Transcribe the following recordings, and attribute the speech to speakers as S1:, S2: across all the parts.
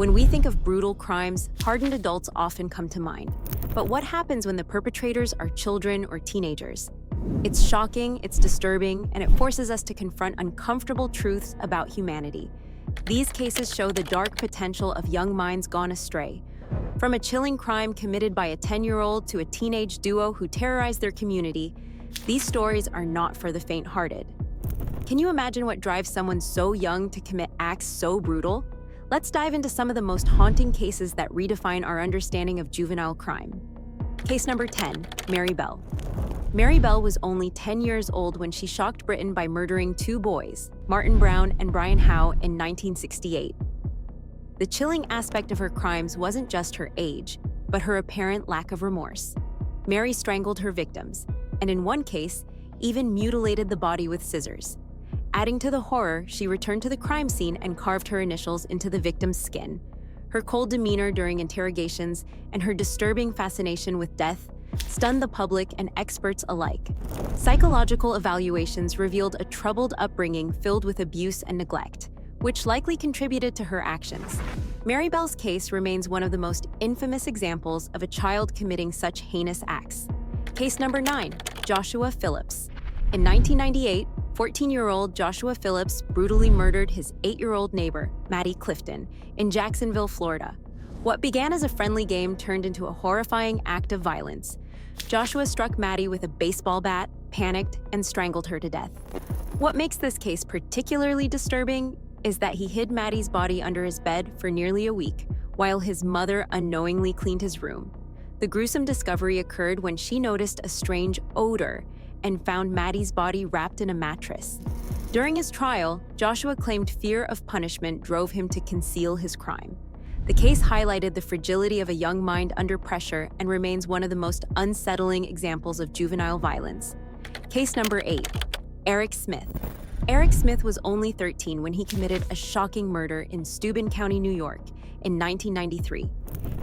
S1: When we think of brutal crimes, hardened adults often come to mind. But what happens when the perpetrators are children or teenagers? It's shocking, it's disturbing, and it forces us to confront uncomfortable truths about humanity. These cases show the dark potential of young minds gone astray. From a chilling crime committed by a 10-year-old to a teenage duo who terrorized their community, these stories are not for the faint-hearted. Can you imagine what drives someone so young to commit acts so brutal? Let's dive into some of the most haunting cases that redefine our understanding of juvenile crime. Case number 10, Mary Bell. Mary Bell was only 10 years old when she shocked Britain by murdering two boys, Martin Brown and Brian Howe, in 1968. The chilling aspect of her crimes wasn't just her age, but her apparent lack of remorse. Mary strangled her victims, and in one case, even mutilated the body with scissors. Adding to the horror, she returned to the crime scene and carved her initials into the victim's skin. Her cold demeanor during interrogations and her disturbing fascination with death stunned the public and experts alike. Psychological evaluations revealed a troubled upbringing filled with abuse and neglect, which likely contributed to her actions. Mary Bell's case remains one of the most infamous examples of a child committing such heinous acts. Case number 9, Joshua Phillips. In 1998, 14-year-old Joshua Phillips brutally murdered his 8-year-old neighbor, Maddie Clifton, in Jacksonville, Florida. What began as a friendly game turned into a horrifying act of violence. Joshua struck Maddie with a baseball bat, panicked, and strangled her to death. What makes this case particularly disturbing is that he hid Maddie's body under his bed for nearly a week, while his mother unknowingly cleaned his room. The gruesome discovery occurred when she noticed a strange odor and found Maddie's body wrapped in a mattress. During his trial, Joshua claimed fear of punishment drove him to conceal his crime. The case highlighted the fragility of a young mind under pressure and remains one of the most unsettling examples of juvenile violence. Case number 8, Eric Smith. Eric Smith was only 13 when he committed a shocking murder in Steuben County, New York, in 1993.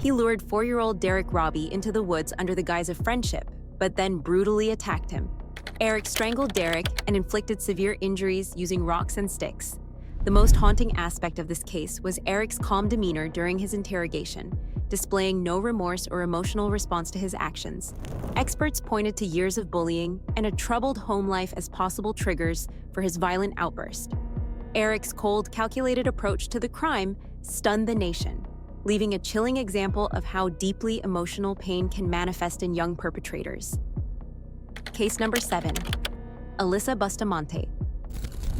S1: He lured 4-year-old Derek Robbie into the woods under the guise of friendship, but then brutally attacked him. Eric strangled Derek and inflicted severe injuries using rocks and sticks. The most haunting aspect of this case was Eric's calm demeanor during his interrogation, displaying no remorse or emotional response to his actions. Experts pointed to years of bullying and a troubled home life as possible triggers for his violent outburst. Eric's cold, calculated approach to the crime stunned the nation, leaving a chilling example of how deeply emotional pain can manifest in young perpetrators. Case number 7, Alyssa Bustamante.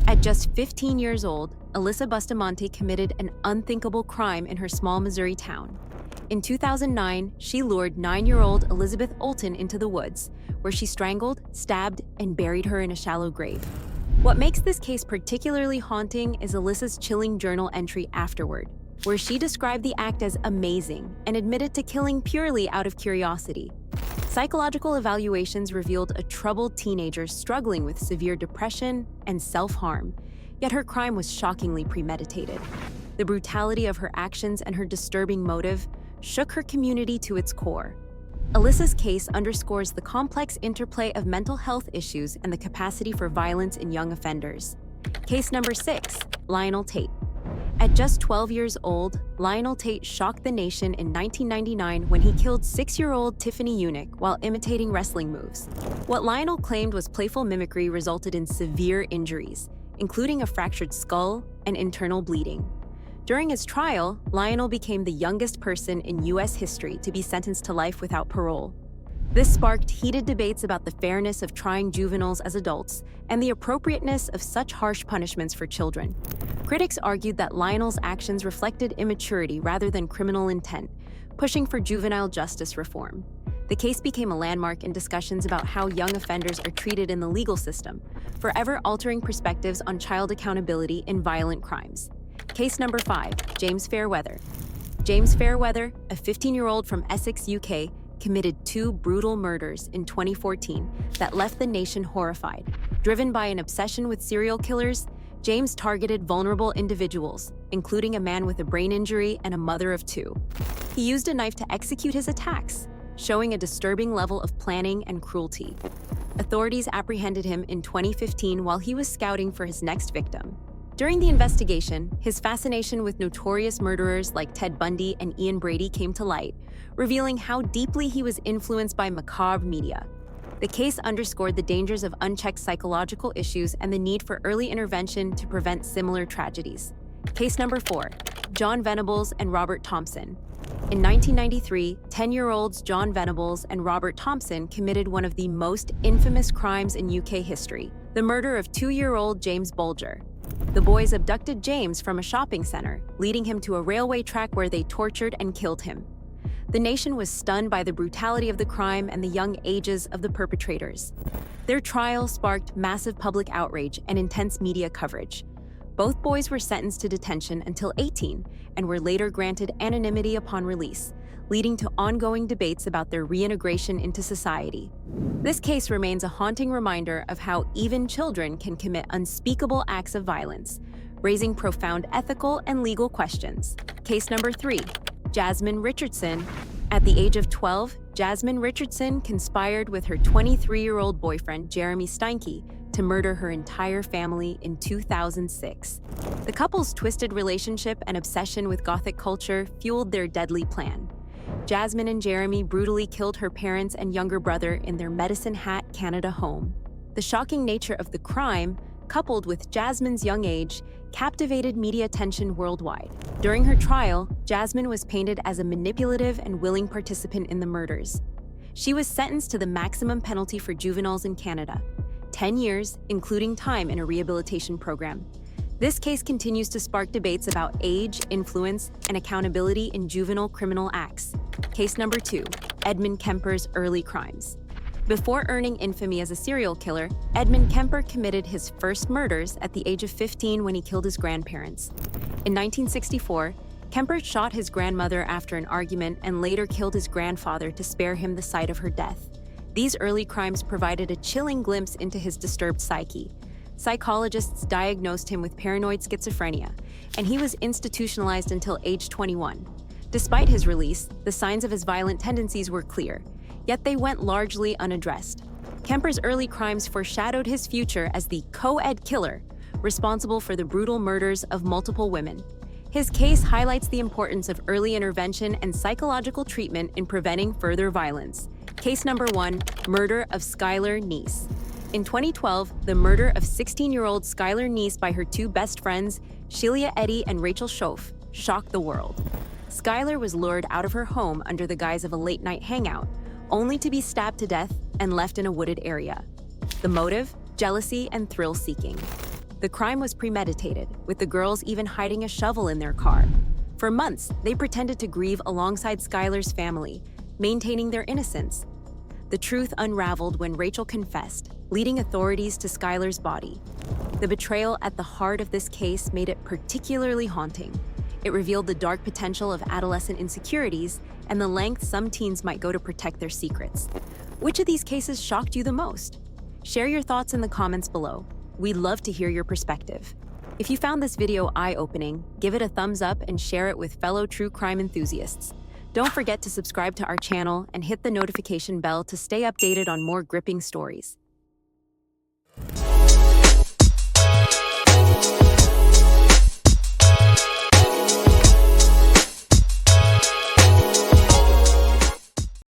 S1: At just 15 years old, Alyssa Bustamante committed an unthinkable crime in her small Missouri town. In 2009, she lured 9-year-old Elizabeth Olton into the woods, where she strangled, stabbed, and buried her in a shallow grave. What makes this case particularly haunting is Alyssa's chilling journal entry afterward, where she described the act as amazing and admitted to killing purely out of curiosity. Psychological evaluations revealed a troubled teenager struggling with severe depression and self-harm, yet her crime was shockingly premeditated. The brutality of her actions and her disturbing motive shook her community to its core. Alyssa's case underscores the complex interplay of mental health issues and the capacity for violence in young offenders. Case number 6, Lionel Tate. At just 12 years old, Lionel Tate shocked the nation in 1999 when he killed 6-year-old Tiffany Unick while imitating wrestling moves. What Lionel claimed was playful mimicry resulted in severe injuries, including a fractured skull and internal bleeding. During his trial, Lionel became the youngest person in U.S. history to be sentenced to life without parole. This sparked heated debates about the fairness of trying juveniles as adults and the appropriateness of such harsh punishments for children. Critics argued that Lionel's actions reflected immaturity rather than criminal intent, pushing for juvenile justice reform. The case became a landmark in discussions about how young offenders are treated in the legal system, forever altering perspectives on child accountability in violent crimes. Case number 5, James Fairweather. James Fairweather, a 15-year-old from Essex, UK, committed 2 brutal murders in 2014 that left the nation horrified. Driven by an obsession with serial killers, James targeted vulnerable individuals, including a man with a brain injury and a mother of 2. He used a knife to execute his attacks, showing a disturbing level of planning and cruelty. Authorities apprehended him in 2015 while he was scouting for his next victim. During the investigation, his fascination with notorious murderers like Ted Bundy and Ian Brady came to light, revealing how deeply he was influenced by macabre media. The case underscored the dangers of unchecked psychological issues and the need for early intervention to prevent similar tragedies. Case number 4, John Venables and Robert Thompson. In 1993, 10-year-olds John Venables and Robert Thompson committed one of the most infamous crimes in UK history, the murder of 2-year-old James Bulger. The boys abducted James from a shopping center, leading him to a railway track where they tortured and killed him. The nation was stunned by the brutality of the crime and the young ages of the perpetrators. Their trial sparked massive public outrage and intense media coverage. Both boys were sentenced to detention until 18 and were later granted anonymity upon release, leading to ongoing debates about their reintegration into society. This case remains a haunting reminder of how even children can commit unspeakable acts of violence, raising profound ethical and legal questions. Case number 3, Jasmine Richardson. At the age of 12, Jasmine Richardson conspired with her 23-year-old boyfriend, Jeremy Steinke, to murder her entire family in 2006. The couple's twisted relationship and obsession with Gothic culture fueled their deadly plan. Jasmine and Jeremy brutally killed her parents and younger brother in their Medicine Hat, Canada home. The shocking nature of the crime, coupled with Jasmine's young age, captivated media attention worldwide. During her trial, Jasmine was painted as a manipulative and willing participant in the murders. She was sentenced to the maximum penalty for juveniles in Canada, 10 years, including time in a rehabilitation program. This case continues to spark debates about age, influence, and accountability in juvenile criminal acts. Case number 2, Edmund Kemper's early crimes. Before earning infamy as a serial killer, Edmund Kemper committed his first murders at the age of 15 when he killed his grandparents. In 1964, Kemper shot his grandmother after an argument and later killed his grandfather to spare him the sight of her death. These early crimes provided a chilling glimpse into his disturbed psyche. Psychologists diagnosed him with paranoid schizophrenia, and he was institutionalized until age 21. Despite his release, the signs of his violent tendencies were clear, yet they went largely unaddressed. Kemper's early crimes foreshadowed his future as the co-ed killer, responsible for the brutal murders of multiple women. His case highlights the importance of early intervention and psychological treatment in preventing further violence. Case number 1, murder of Skylar Neese. In 2012, the murder of 16-year-old Skylar Neese by her two best friends, Sheila Eddy and Rachel Schoaf, shocked the world. Skylar was lured out of her home under the guise of a late-night hangout, only to be stabbed to death and left in a wooded area. The motive? Jealousy and thrill-seeking. The crime was premeditated, with the girls even hiding a shovel in their car. For months, they pretended to grieve alongside Skylar's family, maintaining their innocence. The truth unraveled when Rachel confessed, leading authorities to Skylar's body. The betrayal at the heart of this case made it particularly haunting. It revealed the dark potential of adolescent insecurities and the lengths some teens might go to protect their secrets. Which of these cases shocked you the most? Share your thoughts in the comments below. We'd love to hear your perspective. If you found this video eye-opening, give it a thumbs up and share it with fellow true crime enthusiasts. Don't forget to subscribe to our channel and hit the notification bell to stay updated on more gripping stories.